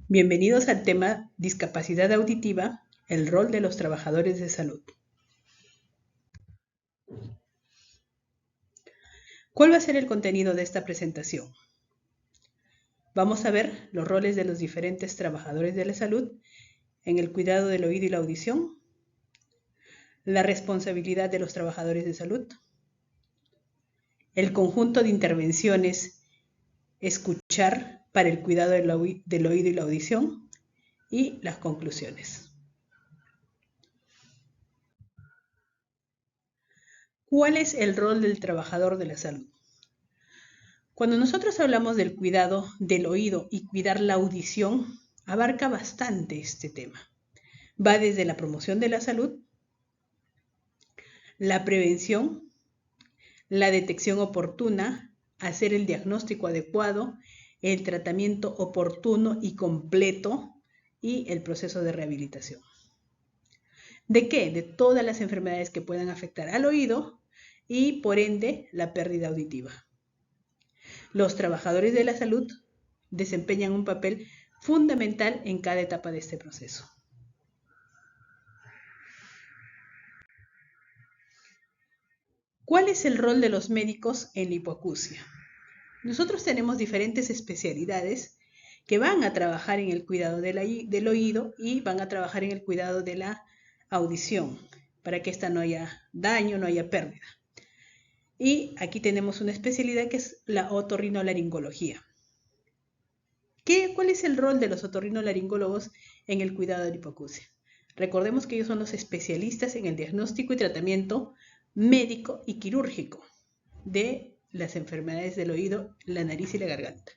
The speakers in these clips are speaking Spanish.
Bienvenidos al tema Discapacidad auditiva, el rol de los trabajadores de salud. ¿Cuál va a ser el contenido de esta presentación? Vamos a ver los roles de los diferentes trabajadores de la salud en el cuidado del oído y la audición, la responsabilidad de los trabajadores de salud, el conjunto de intervenciones escuchar para el cuidado del oído y la audición y las conclusiones. ¿Cuál es el rol del trabajador de la salud? Cuando nosotros hablamos del cuidado del oído y cuidar la audición, abarca bastante este tema. Va desde la promoción de la salud, la prevención, la detección oportuna, hacer el diagnóstico adecuado, el tratamiento oportuno y completo y el proceso de rehabilitación. ¿De qué? De todas las enfermedades que puedan afectar al oído y, por ende, la pérdida auditiva. Los trabajadores de la salud desempeñan un papel fundamental en cada etapa de este proceso. ¿Cuál es el rol de los médicos en la hipoacusia? Nosotros tenemos diferentes especialidades que van a trabajar en el cuidado del oído y van a trabajar en el cuidado de la audición, para que ésta no haya daño, no haya pérdida. Y aquí tenemos una especialidad que es la otorrinolaringología. ¿Cuál es el rol de los otorrinolaringólogos en el cuidado de la hipoacusia? Recordemos que ellos son los especialistas en el diagnóstico y tratamiento médico y quirúrgico de las enfermedades del oído, la nariz y la garganta.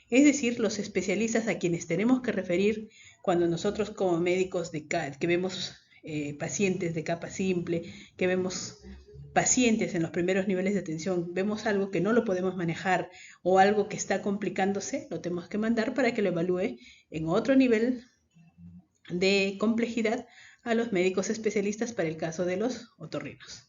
Es decir, los especialistas a quienes tenemos que referir cuando nosotros como médicos que vemos pacientes de capa simple, que vemos pacientes en los primeros niveles de atención, vemos algo que no lo podemos manejar o algo que está complicándose, lo tenemos que mandar para que lo evalúe en otro nivel de complejidad a los médicos especialistas para el caso de los otorrinos.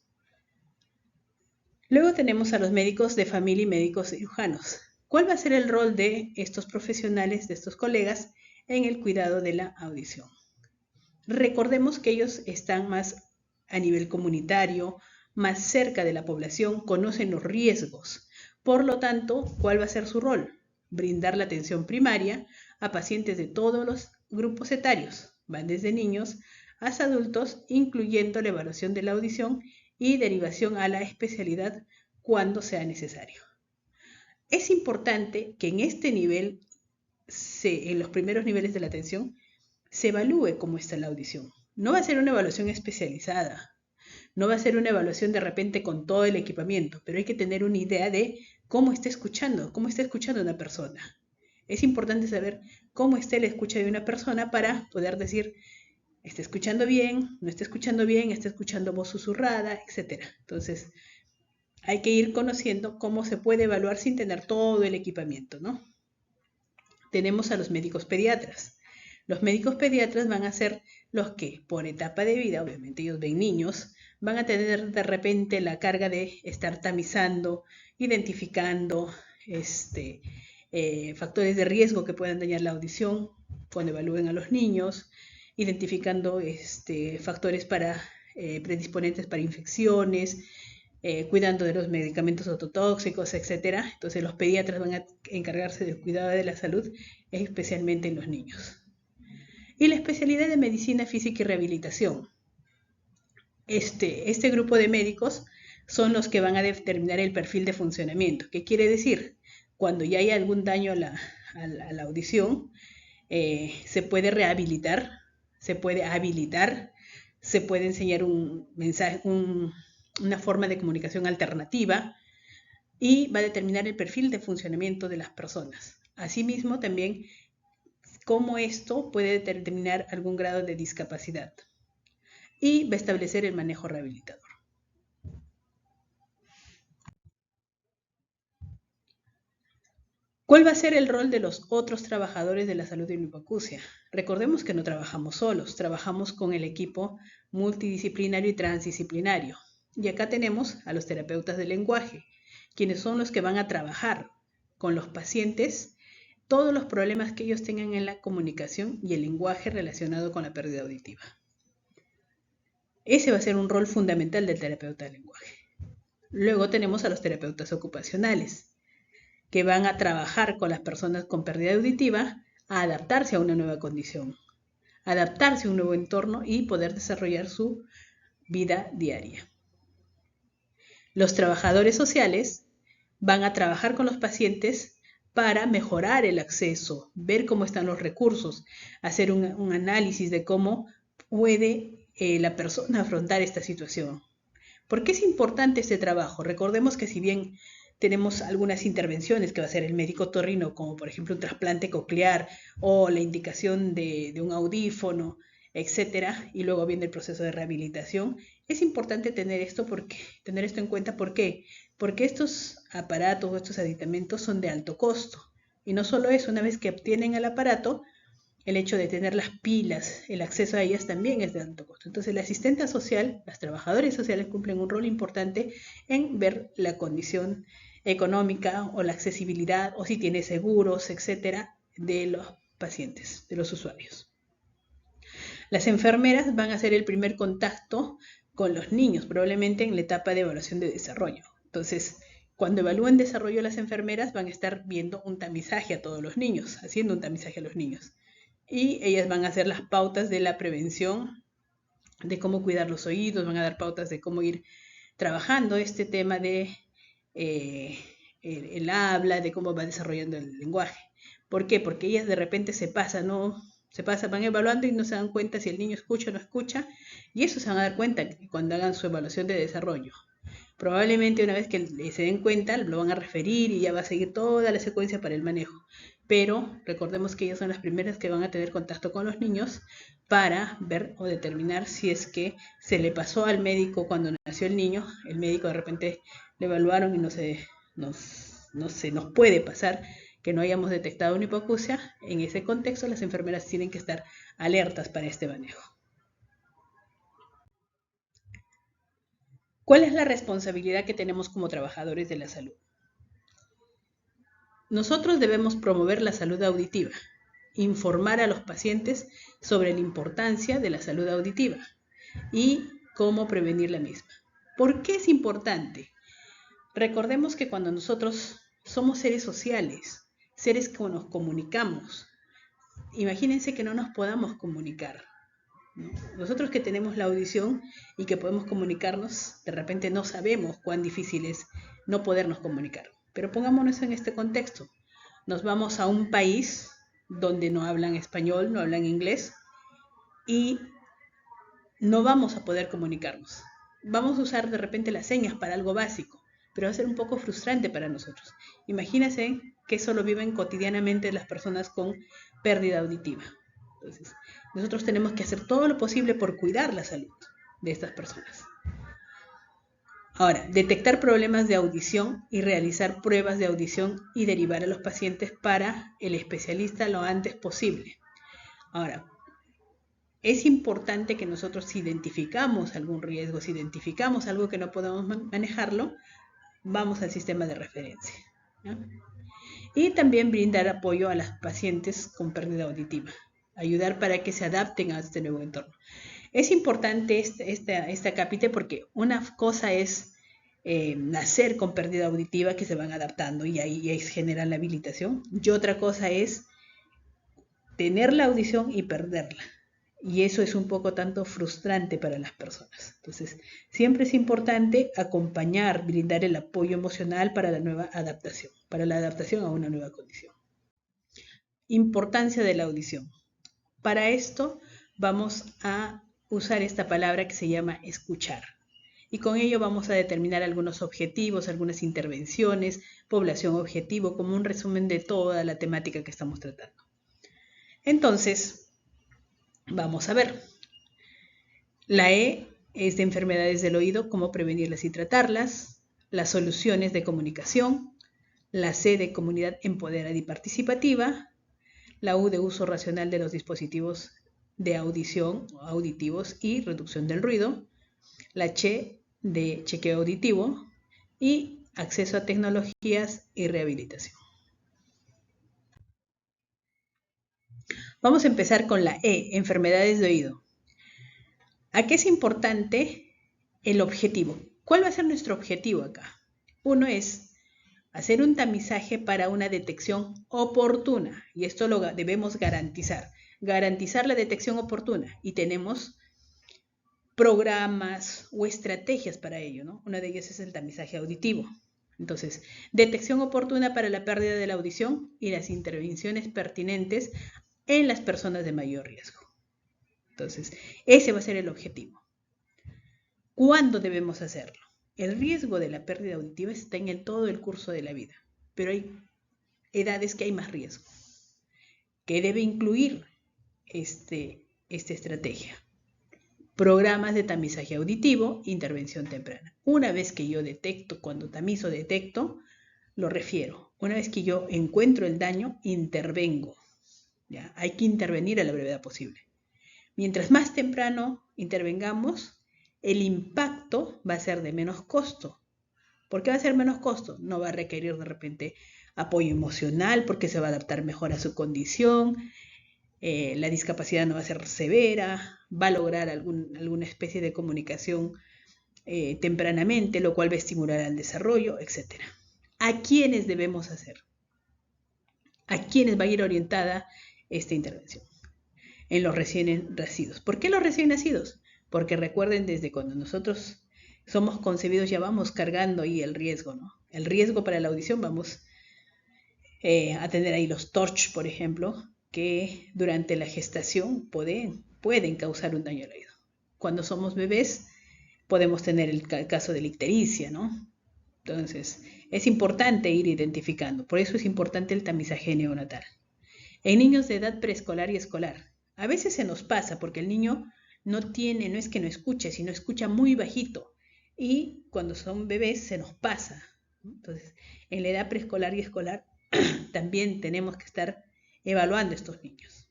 Luego tenemos a los médicos de familia y médicos cirujanos. ¿Cuál va a ser el rol de estos profesionales, de estos colegas, en el cuidado de la audición? Recordemos que ellos están más a nivel comunitario, más cerca de la población, conocen los riesgos. Por lo tanto, ¿cuál va a ser su rol? Brindar la atención primaria a pacientes de todos los grupos etarios. Van desde niños hasta adultos, incluyendo la evaluación de la audición y derivación a la especialidad cuando sea necesario. Es importante que en este nivel, en los primeros niveles de la atención, se evalúe cómo está la audición. No va a ser una evaluación especializada, no va a ser una evaluación de repente con todo el equipamiento, pero hay que tener una idea de cómo está escuchando una persona. Es importante saber cómo está la escucha de una persona para poder decir, está escuchando bien, no está escuchando bien, está escuchando voz susurrada, etc. Entonces, hay que ir conociendo cómo se puede evaluar sin tener todo el equipamiento, ¿no? Tenemos a los médicos pediatras. Los médicos pediatras van a ser los que, por etapa de vida, obviamente ellos ven niños, van a tener de repente la carga de estar tamizando, identificando factores de riesgo que puedan dañar la audición cuando evalúen a los niños, identificando factores predisponentes para infecciones, cuidando de los medicamentos ototóxicos, etc. Entonces los pediatras van a encargarse del cuidado de la salud, especialmente en los niños. Y la especialidad de medicina física y rehabilitación. Este grupo de médicos son los que van a determinar el perfil de funcionamiento. ¿Qué quiere decir? Cuando ya hay algún daño a la audición, se puede rehabilitar, se puede habilitar, se puede enseñar un mensaje, una forma de comunicación alternativa y va a determinar el perfil de funcionamiento de las personas. Asimismo, también cómo esto puede determinar algún grado de discapacidad y va a establecer el manejo rehabilitador. ¿Cuál va a ser el rol de los otros trabajadores de la salud en la hipoacusia? Recordemos que no trabajamos solos, trabajamos con el equipo multidisciplinario y transdisciplinario. Y acá tenemos a los terapeutas del lenguaje, quienes son los que van a trabajar con los pacientes todos los problemas que ellos tengan en la comunicación y el lenguaje relacionado con la pérdida auditiva. Ese va a ser un rol fundamental del terapeuta del lenguaje. Luego tenemos a los terapeutas ocupacionales, que van a trabajar con las personas con pérdida auditiva a adaptarse a una nueva condición, adaptarse a un nuevo entorno y poder desarrollar su vida diaria. Los trabajadores sociales van a trabajar con los pacientes para mejorar el acceso, ver cómo están los recursos, hacer un análisis de cómo puede la persona afrontar esta situación. ¿Por qué es importante este trabajo? Recordemos que si bien tenemos algunas intervenciones que va a hacer el médico otorrino, como por ejemplo un trasplante coclear o la indicación de un audífono, etcétera, y luego viene el proceso de rehabilitación, es importante tener esto en cuenta. ¿Por qué? Porque estos aparatos o estos aditamentos son de alto costo. Y no solo eso, una vez que obtienen el aparato, el hecho de tener las pilas, el acceso a ellas también es de alto costo. Entonces, la asistente social, las trabajadoras sociales cumplen un rol importante en ver la condición económica o la accesibilidad o si tiene seguros, etcétera, de los pacientes, de los usuarios. Las enfermeras van a hacer el primer contacto con los niños, probablemente en la etapa de evaluación de desarrollo. Entonces, cuando evalúen desarrollo las enfermeras van a estar viendo un tamizaje a todos los niños, haciendo un tamizaje a los niños. Y ellas van a hacer las pautas de la prevención, de cómo cuidar los oídos, van a dar pautas de cómo ir trabajando este tema de el habla, de cómo va desarrollando el lenguaje. ¿Por qué? Porque ellas de repente van evaluando y no se dan cuenta si el niño escucha o no escucha, y eso se van a dar cuenta cuando hagan su evaluación de desarrollo. Probablemente una vez que se den cuenta lo van a referir y ya va a seguir toda la secuencia para el manejo. Pero recordemos que ellas son las primeras que van a tener contacto con los niños para ver o determinar si es que se le pasó al médico cuando nació el niño. El médico de repente le evaluaron y no se nos puede pasar que no hayamos detectado una hipoacusia. En ese contexto las enfermeras tienen que estar alertas para este manejo. ¿Cuál es la responsabilidad que tenemos como trabajadores de la salud? Nosotros debemos promover la salud auditiva, informar a los pacientes sobre la importancia de la salud auditiva y cómo prevenir la misma. ¿Por qué es importante? Recordemos que cuando nosotros somos seres sociales, seres que nos comunicamos, imagínense que no nos podamos comunicar. Nosotros que tenemos la audición y que podemos comunicarnos, de repente no sabemos cuán difícil es no podernos comunicar. Pero pongámonos en este contexto. Nos vamos a un país donde no hablan español, no hablan inglés y no vamos a poder comunicarnos. Vamos a usar de repente las señas para algo básico, pero va a ser un poco frustrante para nosotros. Imagínense que eso lo viven cotidianamente las personas con pérdida auditiva. Entonces, nosotros tenemos que hacer todo lo posible por cuidar la salud de estas personas. Ahora, detectar problemas de audición y realizar pruebas de audición y derivar a los pacientes para el especialista lo antes posible. Ahora, es importante que nosotros si identificamos algún riesgo, si identificamos algo que no podemos manejarlo, vamos al sistema de referencia, ¿no? Y también brindar apoyo a las pacientes con pérdida auditiva, ayudar para que se adapten a este nuevo entorno. Es importante este acápite porque una cosa es nacer con pérdida auditiva que se van adaptando y ahí generan la habilitación, y otra cosa es tener la audición y perderla. Y eso es un poco tanto frustrante para las personas. Entonces, siempre es importante acompañar, brindar el apoyo emocional para la nueva adaptación, para la adaptación a una nueva condición. Importancia de la audición. Para esto vamos a usar esta palabra que se llama escuchar. Y con ello vamos a determinar algunos objetivos, algunas intervenciones, población objetivo, como un resumen de toda la temática que estamos tratando. Entonces, vamos a ver. La E es de enfermedades del oído, cómo prevenirlas y tratarlas. Las soluciones de comunicación. La C de comunidad empoderada y participativa. La U de uso racional de los dispositivos de audición, auditivos y reducción del ruido. La Ch de chequeo auditivo y acceso a tecnologías y rehabilitación. Vamos a empezar con la E, enfermedades de oído. Aquí es importante el objetivo. ¿Cuál va a ser nuestro objetivo acá? Uno es hacer un tamizaje para una detección oportuna, y esto lo debemos garantizar la detección oportuna, y tenemos programas o estrategias para ello, ¿no? Una de ellas es el tamizaje auditivo. Entonces, detección oportuna para la pérdida de la audición y las intervenciones pertinentes en las personas de mayor riesgo. Entonces, ese va a ser el objetivo. ¿Cuándo debemos hacerlo? El riesgo de la pérdida auditiva está en todo el curso de la vida, pero hay edades que hay más riesgo. ¿Qué debe incluir esta estrategia? Programas de tamizaje auditivo, intervención temprana. Una vez que yo detecto, cuando tamizo detecto, lo refiero. Una vez que yo encuentro el daño, intervengo. ¿Ya? Hay que intervenir a la brevedad posible. Mientras más temprano intervengamos, el impacto va a ser de menos costo. ¿Por qué va a ser menos costo? No va a requerir de repente apoyo emocional porque se va a adaptar mejor a su condición, la discapacidad no va a ser severa, va a lograr alguna especie de comunicación tempranamente, lo cual va a estimular al desarrollo, etc. ¿A quiénes debemos hacer? ¿A quiénes va a ir orientada esta intervención? En los recién nacidos. ¿Por qué los recién nacidos? Porque recuerden, desde cuando nosotros somos concebidos ya vamos cargando ahí el riesgo, ¿no? El riesgo para la audición, vamos a tener ahí los TORCH, por ejemplo, que durante la gestación pueden causar un daño al oído. Cuando somos bebés podemos tener el caso de la ictericia, ¿no? Entonces, es importante ir identificando. Por eso es importante el tamizaje neonatal. En niños de edad preescolar y escolar, a veces se nos pasa porque el niño no es que no escuche, sino escucha muy bajito. Y cuando son bebés se nos pasa. Entonces, en la edad preescolar y escolar también tenemos que estar evaluando estos niños.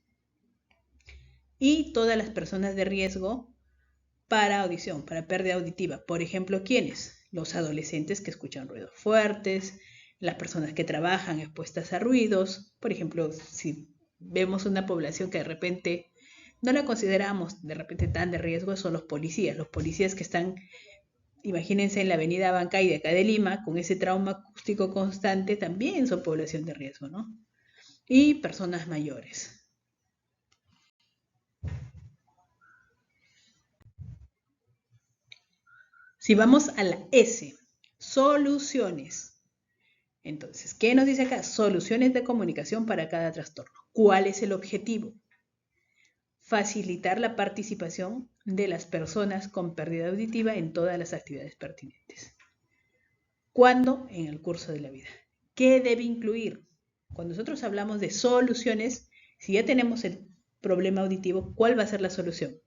Y todas las personas de riesgo para audición, para pérdida auditiva. Por ejemplo, ¿quiénes? Los adolescentes que escuchan ruidos fuertes, las personas que trabajan expuestas a ruidos. Por ejemplo, si vemos una población que de repente no la consideramos de repente tan de riesgo, son los policías que están, imagínense, en la avenida Bancay de acá de Lima, con ese trauma acústico constante, también son población de riesgo, ¿no? Y personas mayores. Si vamos a la S, soluciones. Entonces, ¿qué nos dice acá? Soluciones de comunicación para cada trastorno. ¿Cuál es el objetivo? Facilitar la participación de las personas con pérdida auditiva en todas las actividades pertinentes. ¿Cuándo? En el curso de la vida. ¿Qué debe incluir? Cuando nosotros hablamos de soluciones, si ya tenemos el problema auditivo, ¿cuál va a ser la solución?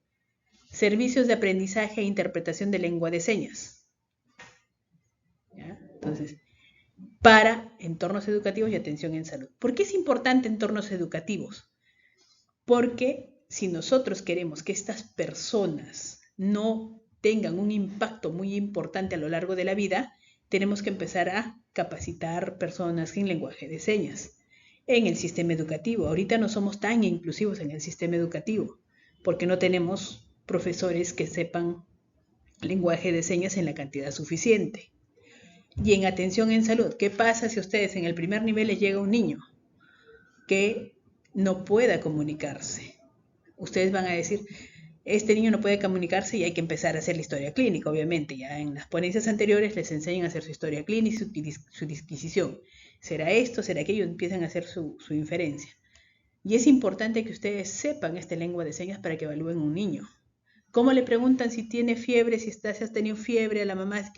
Servicios de aprendizaje e interpretación de lengua de señas. ¿Ya? Entonces, para entornos educativos y atención en salud. ¿Por qué es importante entornos educativos? Porque si nosotros queremos que estas personas no tengan un impacto muy importante a lo largo de la vida, tenemos que empezar a capacitar personas en lenguaje de señas en el sistema educativo. Ahorita no somos tan inclusivos en el sistema educativo porque no tenemos profesores que sepan lenguaje de señas en la cantidad suficiente. Y en atención en salud, ¿qué pasa si a ustedes en el primer nivel les llega un niño que no pueda comunicarse? Ustedes van a decir, este niño no puede comunicarse y hay que empezar a hacer la historia clínica, obviamente. Ya en las ponencias anteriores les enseñan a hacer su historia clínica y su disquisición. ¿Será esto? ¿Será aquello? Empiezan a hacer su inferencia. Y es importante que ustedes sepan esta lengua de señas para que evalúen un niño. ¿Cómo le preguntan si tiene fiebre, si has tenido fiebre a la mamá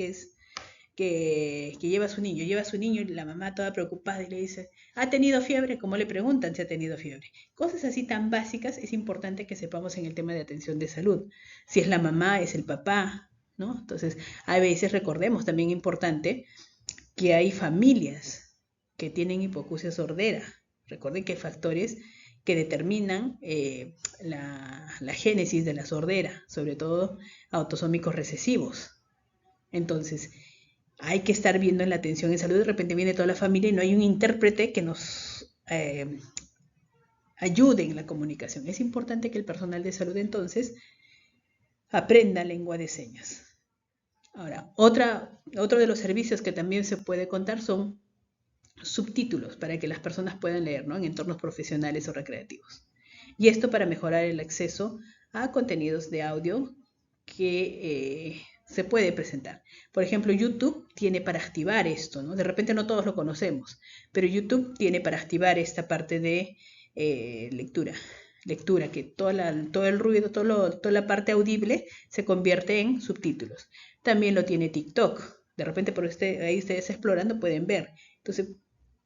que lleva a su niño y la mamá toda preocupada y le dice, ¿ha tenido fiebre? ¿Cómo le preguntan si ha tenido fiebre? Cosas así tan básicas es importante que sepamos en el tema de atención de salud. Si es la mamá, es el papá, ¿no? Entonces, a veces recordemos también importante que hay familias que tienen hipoacusia sordera. Recuerden que hay factores que determinan la génesis de la sordera, sobre todo autosómicos recesivos. Entonces, hay que estar viendo en la atención en salud, de repente viene toda la familia y no hay un intérprete que nos ayude en la comunicación. Es importante que el personal de salud entonces aprenda lengua de señas. Ahora, otro de los servicios que también se puede contar son subtítulos para que las personas puedan leer, ¿no? En entornos profesionales o recreativos. Y esto para mejorar el acceso a contenidos de audio que se puede presentar. Por ejemplo, YouTube tiene para activar esto, ¿no? De repente no todos lo conocemos, pero YouTube tiene para activar esta parte de lectura, que todo el ruido, toda la parte audible se convierte en subtítulos. También lo tiene TikTok. De repente por ahí ustedes explorando pueden ver. Entonces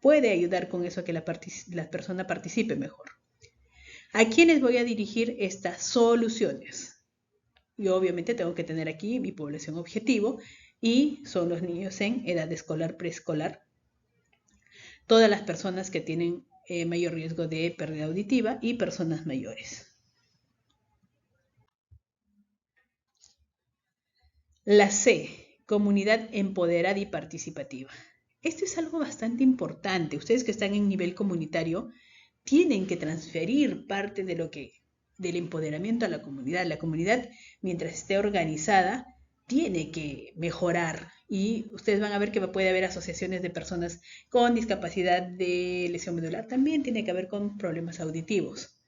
puede ayudar con eso a que la persona participe mejor. ¿A quiénes voy a dirigir estas soluciones? Yo obviamente tengo que tener aquí mi población objetivo y son los niños en edad escolar, preescolar, todas las personas que tienen mayor riesgo de pérdida auditiva y personas mayores. La C, comunidad empoderada y participativa. Esto es algo bastante importante. Ustedes que están en nivel comunitario tienen que transferir parte del empoderamiento a la comunidad. La comunidad, mientras esté organizada, tiene que mejorar. Y ustedes van a ver que puede haber asociaciones de personas con discapacidad de lesión medular. También tiene que haber con problemas auditivos.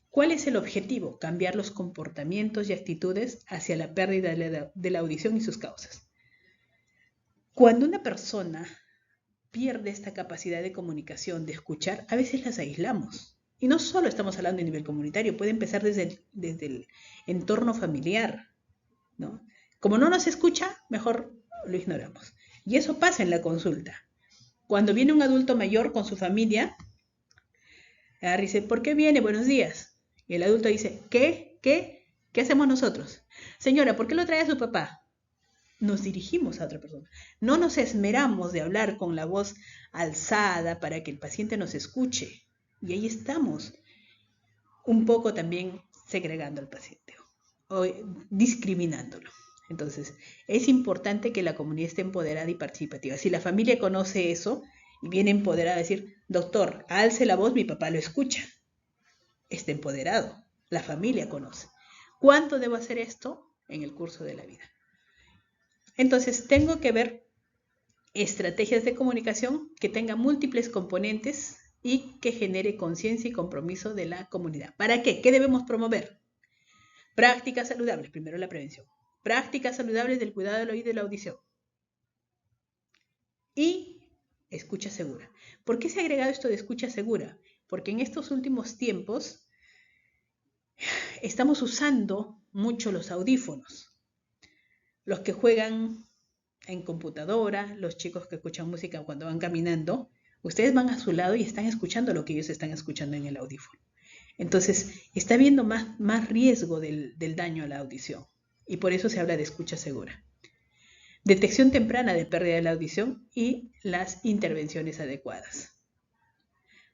¿Cuál es el objetivo? Cambiar los comportamientos y actitudes hacia la pérdida de la audición y sus causas. Cuando una persona pierde esta capacidad de comunicación, de escuchar, a veces las aislamos. Y no solo estamos hablando a nivel comunitario, puede empezar desde el entorno familiar, ¿no? Como no nos escucha, mejor lo ignoramos. Y eso pasa en la consulta. Cuando viene un adulto mayor con su familia, dice, ¿por qué viene? Buenos días. Y el adulto dice, ¿Qué hacemos nosotros? Señora, ¿por qué lo trae a su papá? Nos dirigimos a otra persona. No nos esmeramos de hablar con la voz alzada para que el paciente nos escuche. Y ahí estamos, un poco también segregando al paciente o discriminándolo. Entonces, es importante que la comunidad esté empoderada y participativa. Si la familia conoce eso y viene empoderada a decir, doctor, alce la voz, mi papá lo escucha. Está empoderado. La familia conoce. ¿Cuánto debo hacer esto? En el curso de la vida. Entonces, tengo que ver estrategias de comunicación que tengan múltiples componentes y que genere conciencia y compromiso de la comunidad. ¿Para qué? ¿Qué debemos promover? Prácticas saludables, primero la prevención. Prácticas saludables del cuidado del oído y la audición. Y escucha segura. ¿Por qué se ha agregado esto de escucha segura? Porque en estos últimos tiempos estamos usando mucho los audífonos. Los que juegan en computadora, los chicos que escuchan música cuando van caminando, ustedes van a su lado y están escuchando lo que ellos están escuchando en el audífono. Entonces, está habiendo más riesgo del daño a la audición y por eso se habla de escucha segura. Detección temprana de pérdida de la audición y las intervenciones adecuadas.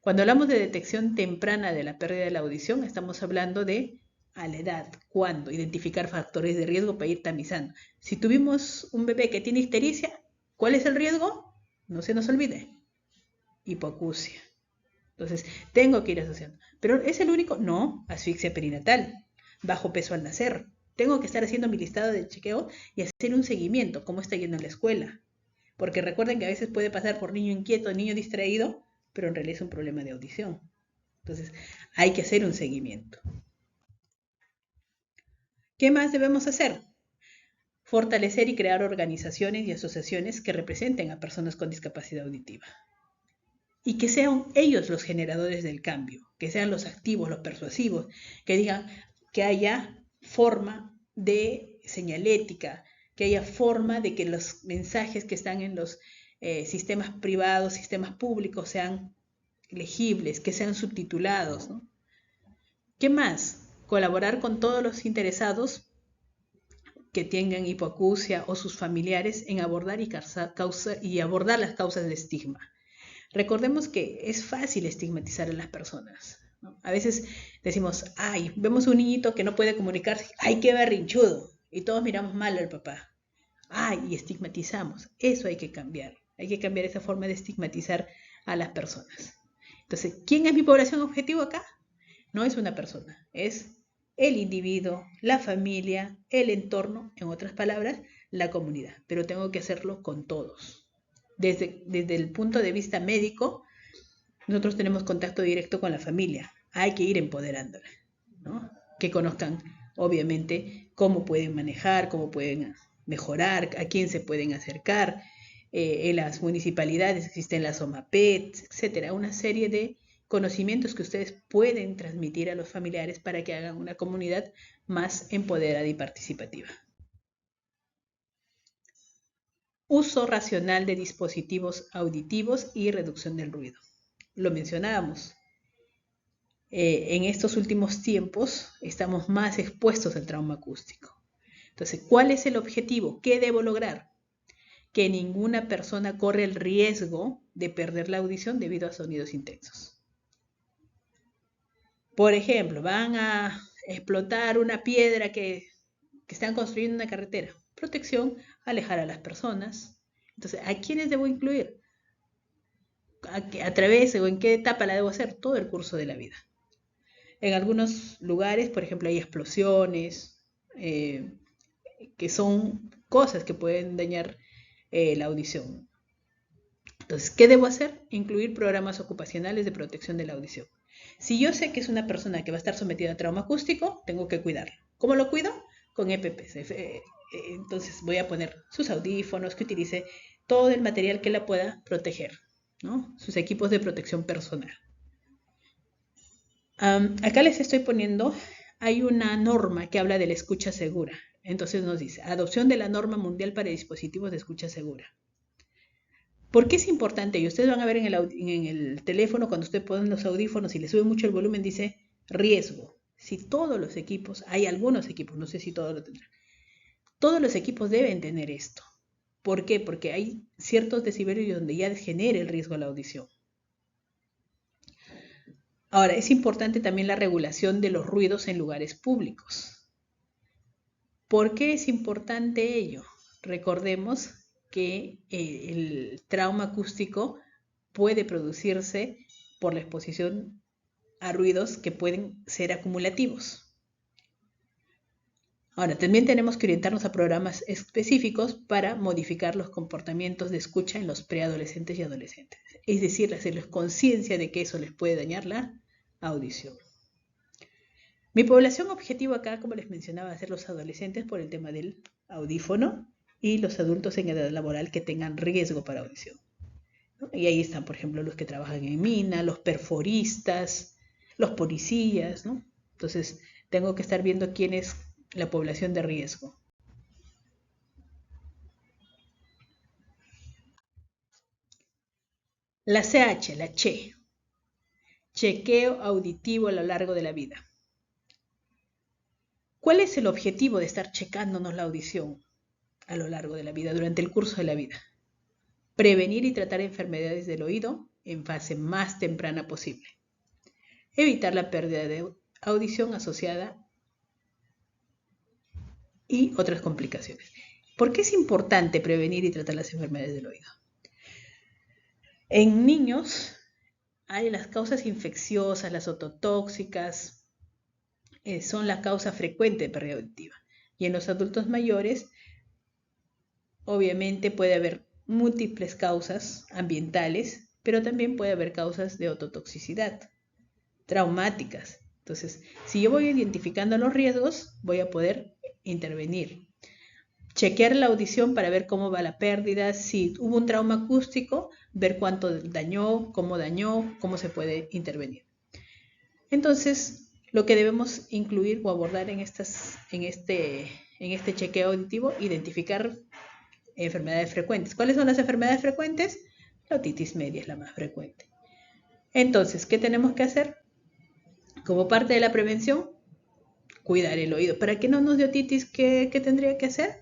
Cuando hablamos de detección temprana de la pérdida de la audición, estamos hablando de a la edad, cuándo, identificar factores de riesgo para ir tamizando. Si tuvimos un bebé que tiene ictericia, ¿cuál es el riesgo? No se nos olvide, hipoacusia. Entonces, tengo que ir asociando. ¿Pero es el único? No, asfixia perinatal, bajo peso al nacer. Tengo que estar haciendo mi listado de chequeo y hacer un seguimiento, cómo está yendo en la escuela. Porque recuerden que a veces puede pasar por niño inquieto, niño distraído, pero en realidad es un problema de audición. Entonces, hay que hacer un seguimiento. ¿Qué más debemos hacer? Fortalecer y crear organizaciones y asociaciones que representen a personas con discapacidad auditiva. Y que sean ellos los generadores del cambio, que sean los activos, los persuasivos, que digan que haya forma de señalética, que haya forma de que los mensajes que están en los sistemas privados, sistemas públicos sean legibles, que sean subtitulados, ¿no? ¿Qué más? Colaborar con todos los interesados que tengan hipoacusia o sus familiares en abordar abordar las causas de estigma. Recordemos que es fácil estigmatizar a las personas, ¿no? A veces decimos, ay, vemos un niñito que no puede comunicarse, ay, qué berrinchudo, y todos miramos mal al papá. Ay, y estigmatizamos. Eso hay que cambiar esa forma de estigmatizar a las personas. Entonces, ¿quién es mi población objetivo acá? No es una persona, es el individuo, la familia, el entorno, en otras palabras, la comunidad. Pero tengo que hacerlo con todos. Desde el punto de vista médico, nosotros tenemos contacto directo con la familia. Hay que ir empoderándola, ¿no? Que conozcan, obviamente, cómo pueden manejar, cómo pueden mejorar, a quién se pueden acercar. En las municipalidades existen las OMAPET, etcétera. Una serie de conocimientos que ustedes pueden transmitir a los familiares para que hagan una comunidad más empoderada y participativa. Uso racional de dispositivos auditivos y reducción del ruido. Lo mencionábamos. En estos últimos tiempos estamos más expuestos al trauma acústico. Entonces, ¿cuál es el objetivo? ¿Qué debo lograr? Que ninguna persona corre el riesgo de perder la audición debido a sonidos intensos. Por ejemplo, van a explotar una piedra que están construyendo una carretera. Protección, alejar a las personas. Entonces, ¿a quiénes debo incluir? ¿A través o en qué etapa la debo hacer? Todo el curso de la vida. En algunos lugares, por ejemplo, hay explosiones, que son cosas que pueden dañar la audición. Entonces, ¿qué debo hacer? Incluir programas ocupacionales de protección de la audición. Si yo sé que es una persona que va a estar sometida a trauma acústico, tengo que cuidarlo. ¿Cómo lo cuido? Con EPPs. Entonces voy a poner sus audífonos, que utilice todo el material que la pueda proteger, ¿no? Sus equipos de protección personal. Acá les estoy poniendo, hay una norma que habla de la escucha segura. Entonces nos dice, adopción de la norma mundial para dispositivos de escucha segura. ¿Por qué es importante? Y ustedes van a ver en el teléfono, cuando usted pone los audífonos y le sube mucho el volumen, dice riesgo. Si todos los equipos, hay algunos equipos, no sé si todos lo tendrán, todos los equipos deben tener esto. ¿Por qué? Porque hay ciertos decibelios donde ya genera el riesgo a la audición. Ahora, es importante también la regulación de los ruidos en lugares públicos. ¿Por qué es importante ello? Recordemos que el trauma acústico puede producirse por la exposición a ruidos que pueden ser acumulativos. Ahora, también tenemos que orientarnos a programas específicos para modificar los comportamientos de escucha en los preadolescentes y adolescentes. Es decir, hacerles conciencia de que eso les puede dañar la audición. Mi población objetivo acá, como les mencionaba, va a ser los adolescentes por el tema del audífono y los adultos en edad laboral que tengan riesgo para audición, ¿no? Y ahí están, por ejemplo, los que trabajan en mina, los perforistas, los policías, ¿no? Entonces, tengo que estar viendo quién es la población de riesgo. La CH, la CHE, chequeo auditivo a lo largo de la vida. ¿Cuál es el objetivo de estar checándonos la audición a lo largo de la vida, durante el curso de la vida? Prevenir y tratar enfermedades del oído en fase más temprana posible. Evitar la pérdida de audición asociada y otras complicaciones. ¿Por qué es importante prevenir y tratar las enfermedades del oído? En niños hay las causas infecciosas, las ototóxicas, son la causa frecuente de pérdida auditiva. Y en los adultos mayores, obviamente puede haber múltiples causas ambientales, pero también puede haber causas de ototoxicidad, traumáticas. Entonces, si yo voy identificando los riesgos, voy a poder intervenir. Chequear la audición para ver cómo va la pérdida, si hubo un trauma acústico, ver cuánto dañó, cómo se puede intervenir. Entonces, lo que debemos incluir o abordar en este chequeo auditivo, identificar enfermedades frecuentes. ¿Cuáles son las enfermedades frecuentes? La otitis media es la más frecuente. Entonces, ¿qué tenemos que hacer? Como parte de la prevención, cuidar el oído. Para que no nos dé otitis, ¿qué tendría que hacer?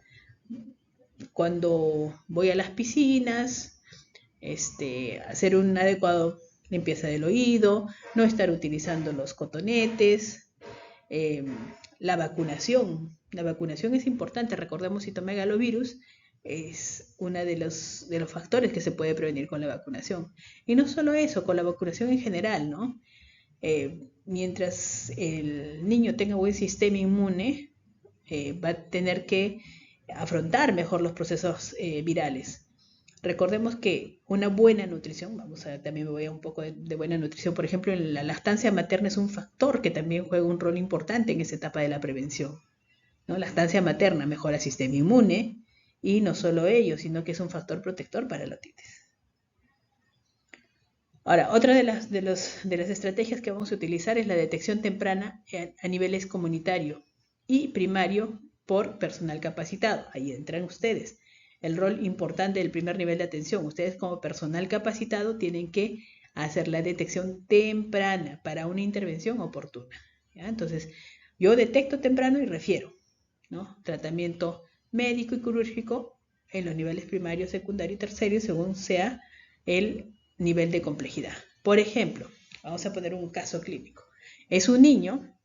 Cuando voy a las piscinas, hacer un adecuado limpieza del oído, no estar utilizando los cotonetes, la vacunación. La vacunación es importante. Recordemos, citomegalovirus es uno de los factores que se puede prevenir con la vacunación. Y no solo eso, con la vacunación en general, ¿no? Mientras el niño tenga buen sistema inmune, va a tener que afrontar mejor los procesos virales. Recordemos que una buena nutrición, también me voy a un poco de buena nutrición, por ejemplo, en la lactancia materna es un factor que también juega un rol importante en esa etapa de la prevención, ¿no? La lactancia materna mejora el sistema inmune y no solo ello, sino que es un factor protector para la otitis. Ahora, otra de las estrategias que vamos a utilizar es la detección temprana a niveles comunitario y primario por personal capacitado. Ahí entran ustedes. El rol importante del primer nivel de atención. Ustedes como personal capacitado tienen que hacer la detección temprana para una intervención oportuna, ¿ya? Entonces, yo detecto temprano y refiero, ¿no? Tratamiento médico y quirúrgico en los niveles primario, secundario y terciario según sea el nivel de complejidad. Por ejemplo, vamos a poner un caso clínico. Es un niño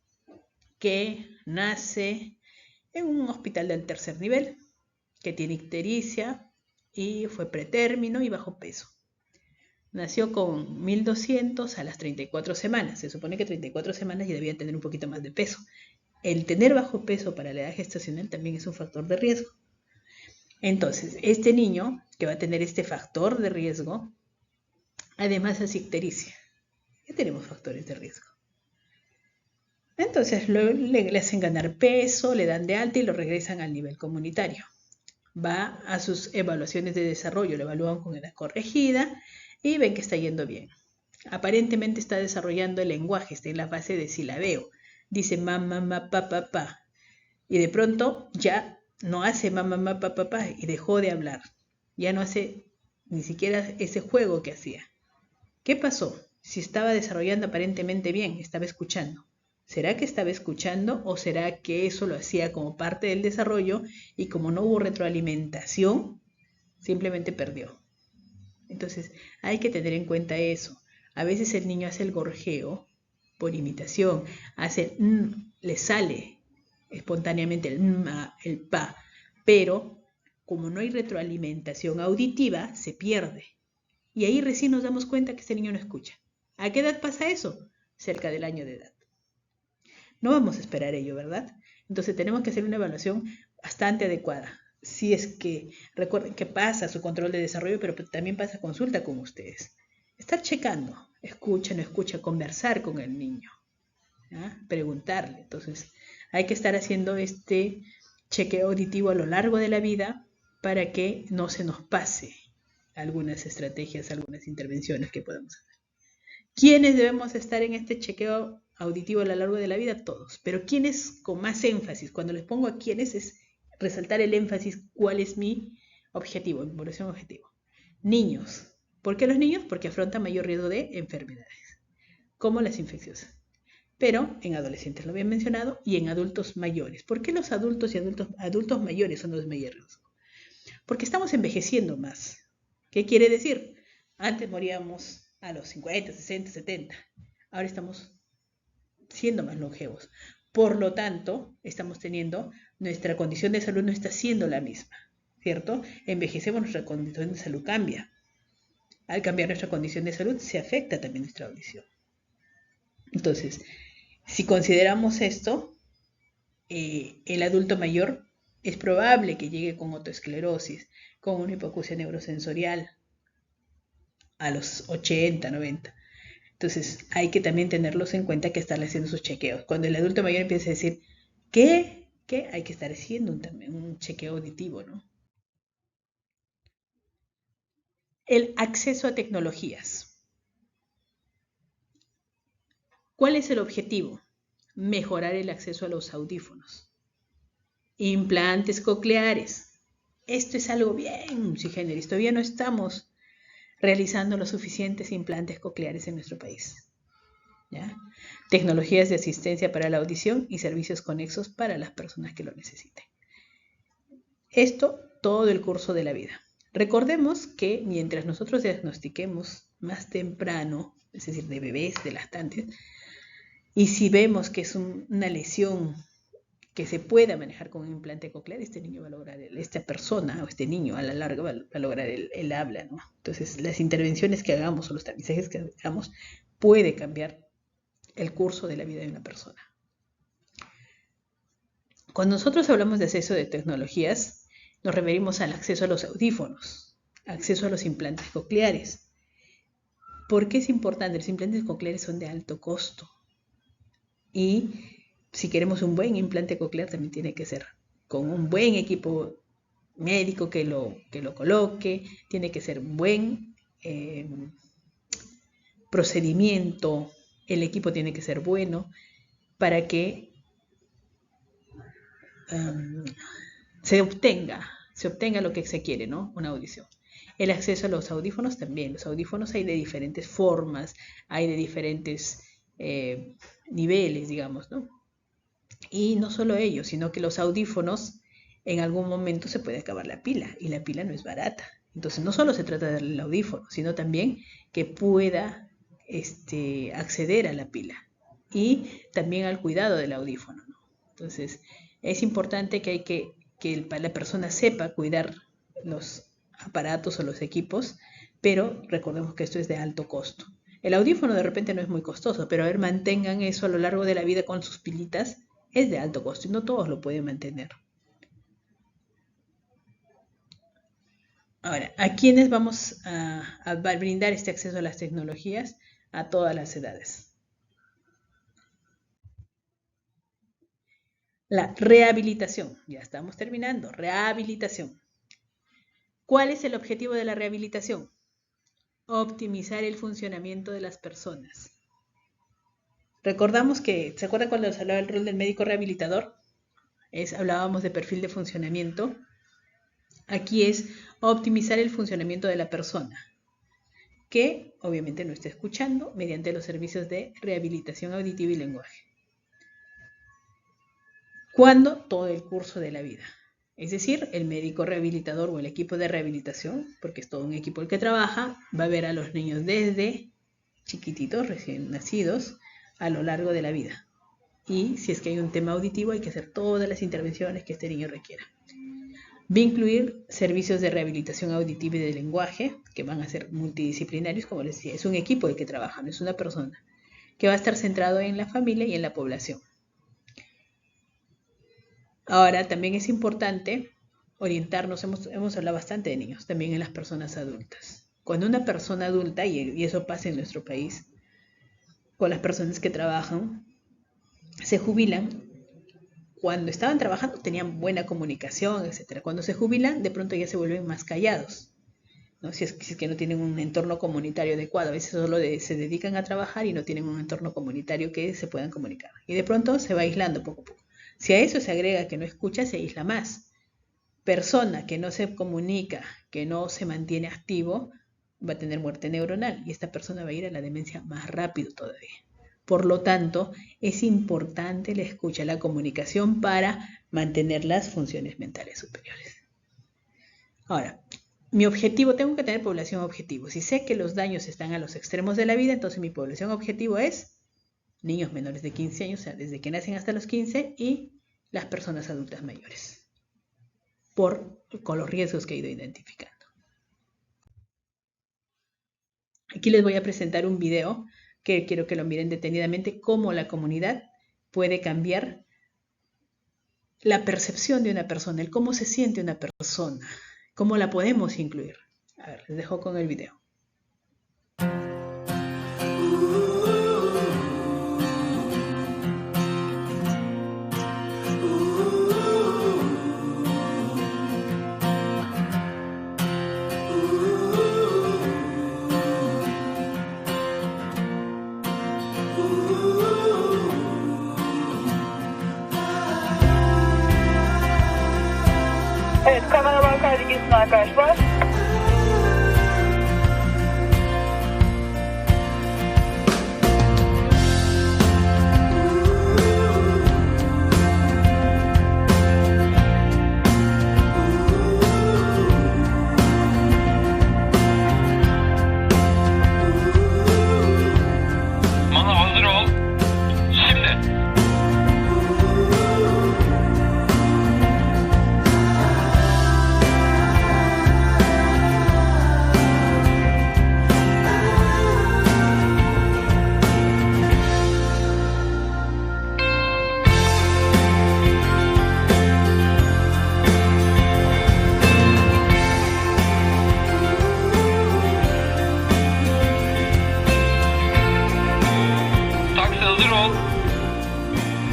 que nace en un hospital del tercer nivel, que tiene ictericia y fue pretérmino y bajo peso. Nació con 1200 a las 34 semanas. Se supone que 34 semanas ya debía tener un poquito más de peso. El tener bajo peso para la edad gestacional también es un factor de riesgo. Entonces, este niño que va a tener este factor de riesgo, además hace ictericia. Ya tenemos factores de riesgo. Entonces le hacen ganar peso, le dan de alta y lo regresan al nivel comunitario. Va a sus evaluaciones de desarrollo, lo evalúan con edad corregida y ven que está yendo bien. Aparentemente está desarrollando el lenguaje, está en la fase de silabeo. Dice mamá, mamá, pa, pa, pa. Y de pronto ya no hace mamá, mamá, pa, pa, pa y dejó de hablar. Ya no hace ni siquiera ese juego que hacía. ¿Qué pasó? Si estaba desarrollando aparentemente bien, estaba escuchando. ¿Será que estaba escuchando o será que eso lo hacía como parte del desarrollo y como no hubo retroalimentación, simplemente perdió? Entonces hay que tener en cuenta eso. A veces el niño hace el gorjeo por imitación, le sale espontáneamente el pa, pero como no hay retroalimentación auditiva, se pierde. Y ahí recién nos damos cuenta que este niño no escucha. ¿A qué edad pasa eso? Cerca del año de edad. No vamos a esperar ello, ¿verdad? Entonces tenemos que hacer una evaluación bastante adecuada. Si es que recuerden que pasa su control de desarrollo, pero también pasa consulta con ustedes. Estar checando, escucha, no escucha, conversar con el niño, ¿ya? Preguntarle. Entonces hay que estar haciendo este chequeo auditivo a lo largo de la vida para que no se nos pase algunas estrategias, algunas intervenciones que podamos hacer. ¿Quiénes debemos estar en este chequeo auditivo a lo largo de la vida? Todos. Pero ¿quiénes con más énfasis? Cuando les pongo a quiénes es resaltar el énfasis, cuál es mi objetivo, mi población objetivo. Niños. ¿Por qué los niños? Porque afrontan mayor riesgo de enfermedades, como las infecciosas. Pero en adolescentes lo había mencionado y en adultos mayores. ¿Por qué los adultos y adultos mayores son los de mayor riesgo? Porque estamos envejeciendo más. ¿Qué quiere decir? Antes moríamos a los 50, 60, 70. Ahora estamos siendo más longevos. Por lo tanto, nuestra condición de salud no está siendo la misma, ¿cierto? Envejecemos, nuestra condición de salud cambia. Al cambiar nuestra condición de salud, se afecta también nuestra audición. Entonces, si consideramos esto, el adulto mayor es probable que llegue con otoesclerosis, con una hipoacusia neurosensorial a los 80, 90. Entonces hay que también tenerlos en cuenta que estarle haciendo sus chequeos. Cuando el adulto mayor empieza a decir, ¿qué? Hay que estar haciendo un chequeo auditivo, ¿no? El acceso a tecnologías. ¿Cuál es el objetivo? Mejorar el acceso a los audífonos. Implantes cocleares. Esto es algo bien sui generis. Todavía no estamos realizando los suficientes implantes cocleares en nuestro país, ¿ya? Tecnologías de asistencia para la audición y servicios conexos para las personas que lo necesiten. Esto todo el curso de la vida. Recordemos que mientras nosotros diagnostiquemos más temprano, es decir, de bebés, de lactantes, y si vemos que es una lesión que se pueda manejar con un implante coclear, este niño va a lograr, esta persona o este niño a la larga va a lograr el habla, ¿no? Entonces, las intervenciones que hagamos o los tamizajes que hagamos puede cambiar el curso de la vida de una persona. Cuando nosotros hablamos de acceso de tecnologías, nos referimos al acceso a los audífonos, acceso a los implantes cocleares. ¿Por qué es importante? Los implantes cocleares son de alto costo. Y si queremos un buen implante coclear, también tiene que ser con un buen equipo médico que lo coloque, tiene que ser buen procedimiento, el equipo tiene que ser bueno para que se obtenga lo que se quiere, ¿no? Una audición. El acceso a los audífonos también. Los audífonos hay de diferentes formas, hay de diferentes niveles, digamos, ¿no? Y no solo ello, sino que los audífonos en algún momento se puede acabar la pila y la pila no es barata. Entonces no solo se trata del audífono, sino también que pueda acceder a la pila y también al cuidado del audífono, ¿no? Entonces es importante que la persona sepa cuidar los aparatos o los equipos, pero recordemos que esto es de alto costo. El audífono de repente no es muy costoso, pero a ver, mantengan eso a lo largo de la vida con sus pilitas, es de alto costo y no todos lo pueden mantener. Ahora, ¿a quiénes vamos a brindar este acceso a las tecnologías? A todas las edades. La rehabilitación, ya estamos terminando, rehabilitación. ¿Cuál es el objetivo de la rehabilitación? Optimizar el funcionamiento de las personas. Recordamos que, ¿se acuerdan cuando se hablaba del rol del médico rehabilitador? Hablábamos de perfil de funcionamiento. Aquí es optimizar el funcionamiento de la persona, que obviamente no está escuchando mediante los servicios de rehabilitación auditiva y lenguaje. ¿Cuándo? Todo el curso de la vida. Es decir, el médico rehabilitador o el equipo de rehabilitación, porque es todo un equipo el que trabaja, va a ver a los niños desde chiquititos, recién nacidos, a lo largo de la vida. Y si es que hay un tema auditivo, hay que hacer todas las intervenciones que este niño requiera. Va a incluir servicios de rehabilitación auditiva y de lenguaje, que van a ser multidisciplinarios, como les decía. Es un equipo el que trabaja, no es una persona, que va a estar centrado en la familia y en la población. Ahora, también es importante orientarnos, hemos hablado bastante de niños, también en las personas adultas. Cuando una persona adulta, y eso pasa en nuestro país, con las personas que trabajan, se jubilan. Cuando estaban trabajando tenían buena comunicación, etc. Cuando se jubilan, de pronto ya se vuelven más callados, ¿no? Si es que no tienen un entorno comunitario adecuado. A veces solo se dedican a trabajar y no tienen un entorno comunitario que se puedan comunicar. Y de pronto se va aislando poco a poco. Si a eso se agrega que no escucha, se aísla más. Persona que no se comunica, que no se mantiene activo, va a tener muerte neuronal y esta persona va a ir a la demencia más rápido todavía. Por lo tanto, es importante la escucha, la comunicación para mantener las funciones mentales superiores. Ahora, mi objetivo, tengo que tener población objetivo. Si sé que los daños están a los extremos de la vida, entonces mi población objetivo es niños menores de 15 años, o sea, desde que nacen hasta los 15, y las personas adultas mayores, con los riesgos que he ido identificando. Aquí les voy a presentar un video que quiero que lo miren detenidamente, cómo la comunidad puede cambiar la percepción de una persona, el cómo se siente una persona, cómo la podemos incluir. A ver, les dejo con el video. Evet, kameraman kaydı gitsin arkadaşlar. Manav hazır ol. Şimdi.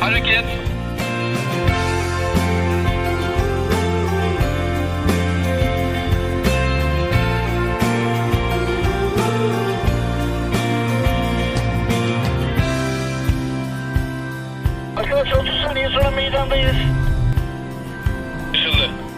Hareket. Arkadaşlar 30 saniye sonra meydandayız. Anlaşıldı.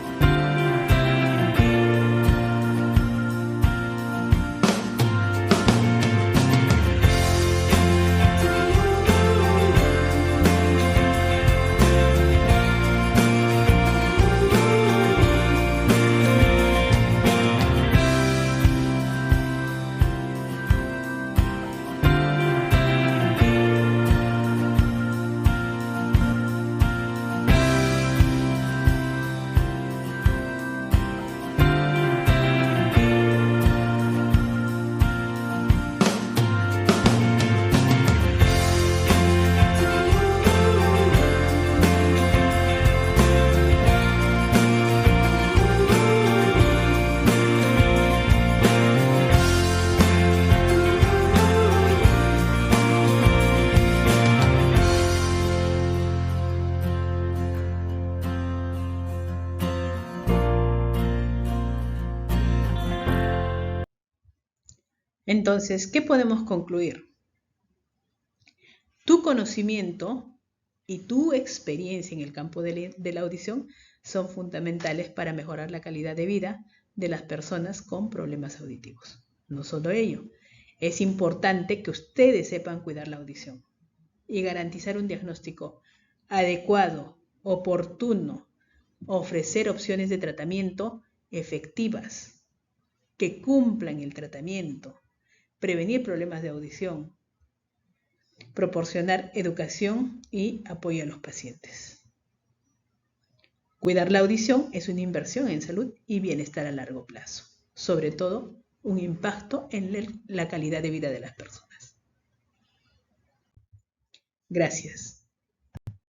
Entonces, ¿qué podemos concluir? Tu conocimiento y tu experiencia en el campo de la audición son fundamentales para mejorar la calidad de vida de las personas con problemas auditivos. No solo ello, es importante que ustedes sepan cuidar la audición y garantizar un diagnóstico adecuado, oportuno, ofrecer opciones de tratamiento efectivas que cumplan el tratamiento, prevenir problemas de audición, proporcionar educación y apoyo a los pacientes. Cuidar la audición es una inversión en salud y bienestar a largo plazo, sobre todo un impacto en la calidad de vida de las personas. Gracias.